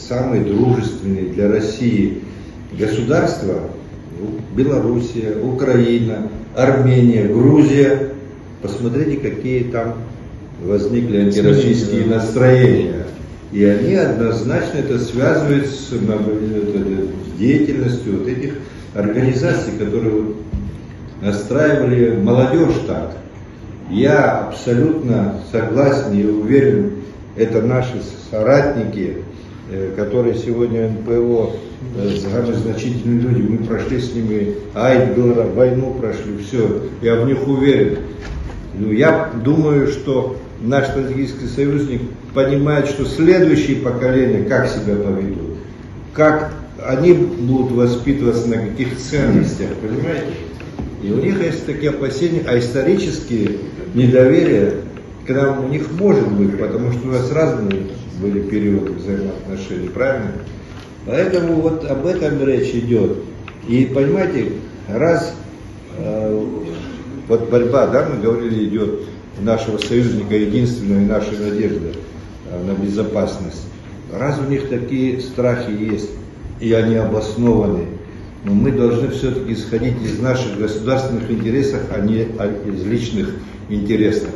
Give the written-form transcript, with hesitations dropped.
самые дружественные для России государства: Белоруссия, Украина, Армения, Грузия. Посмотрите, какие там возникли антироссийские настроения. И они однозначно это связывают с деятельностью вот этих организаций, которые настраивали молодежь так. Я абсолютно согласен и уверен, это наши соратники, которые сегодня НПО, самые значительные люди, мы прошли с ними войну прошли, все, я в них уверен. Я думаю, что наш стратегический союзник понимает, что следующие поколения как себя поведут, как они будут воспитываться на каких ценностях, понимаете? И у них есть такие опасения, а исторические недоверия к нам у них может быть, потому что у нас разные были периоды взаимоотношений, правильно? Поэтому вот об этом речь идет. И понимаете, раз вот борьба, да, мы говорили, идет нашего союзника, единственной нашей надежды на безопасность. Раз у них такие страхи есть, и они обоснованы, но мы должны все-таки исходить из наших государственных интересов, а не из личных интересов.